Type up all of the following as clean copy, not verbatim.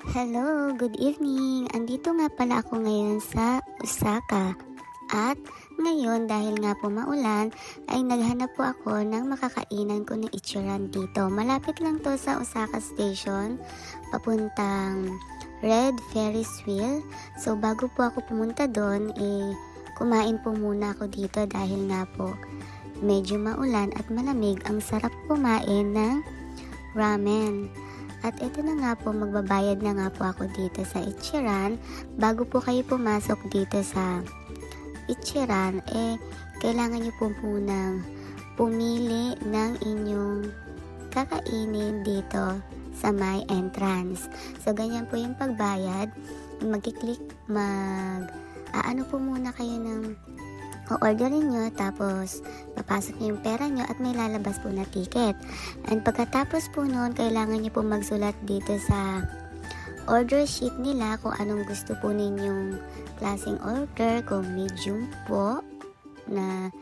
Hello, good evening. Andito nga pala ako ngayon sa Osaka. At ngayon dahil nga po maulan ay naghanap po ako ng makakainan ko na ichiran dito. Malapit lang to sa Osaka Station papuntang Red Ferris Wheel. So bago po ako pumunta doon kumain po muna ako dito dahil nga po medyo maulan at malamig. Ang sarap kumain ng ramen. At ito na nga po, magbabayad na nga po ako dito sa Ichiran. Bago po kayo pumasok dito sa Ichiran, kailangan nyo po munang pumili ng inyong kakainin dito sa my entrance. So, ganyan po yung pagbayad. Magkiklik, ano po muna kayo ng o-orderin nyo, tapos papasok nyo yung pera nyo at may lalabas po na ticket. And pagkatapos po noon, kailangan nyo po magsulat dito sa order sheet nila kung anong gusto po ninyong klaseng order, kung medium po na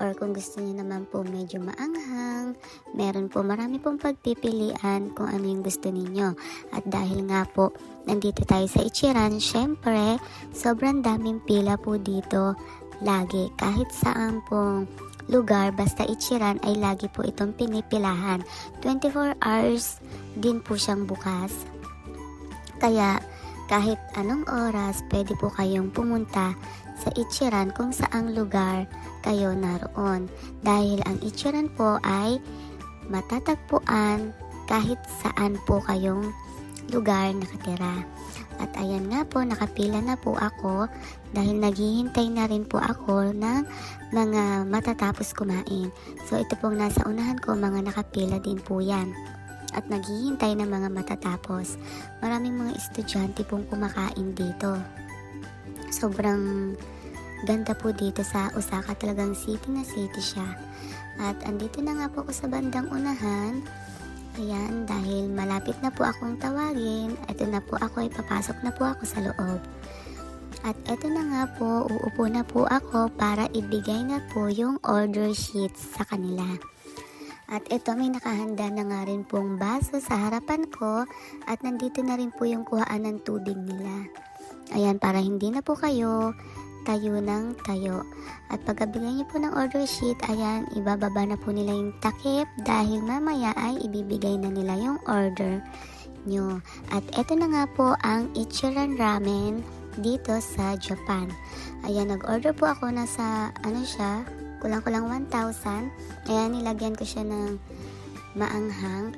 or kung gusto niyo naman po medyo maanghang. Meron po marami pong pagpipilian kung ano yung gusto ninyo. At dahil nga po nandito tayo sa Ichiran, syempre sobrang daming pila po dito. Lagi, kahit saan pong lugar, basta Ichiran ay lagi po itong pinipilahan. 24 hours din po siyang bukas. Kaya kahit anong oras, pwede po kayong pumunta sa Ichiran kung saang lugar kayo naroon. Dahil ang Ichiran po ay matatagpuan kahit saan po kayong lugar nakatira. At ayan nga po, nakapila na po ako dahil naghihintay na rin po ako ng mga matatapos kumain. So ito pong nasa unahan ko, mga nakapila din po yan. At naghihintay na mga matatapos. Maraming mga estudyante pong kumakain dito. Sobrang ganda po dito sa Osaka, talagang city na city siya. At andito na nga po ako sa bandang unahan. Ayan, dahil malapit na po akong tawagin, ito na po ako, ipapasok na po ako sa loob. At ito na nga po, uupo na po ako para ibigay na po yung order sheets sa kanila. At ito, may nakahanda na nga rin pong baso sa harapan ko at nandito na rin po yung kuhaan ng tubig nila. Ayan, para hindi na po kayo tayo ng tayo. At pagkabigay niyo po ng order sheet, ayan, ibababa na po nila yung takip dahil mamaya ay ibibigay na nila yung order nyo. At eto na nga po ang Ichiran Ramen dito sa Japan. Ayan, nag-order po ako nasa, kulang-kulang 1,000. Ayan, nilagyan ko siya ng maanghang.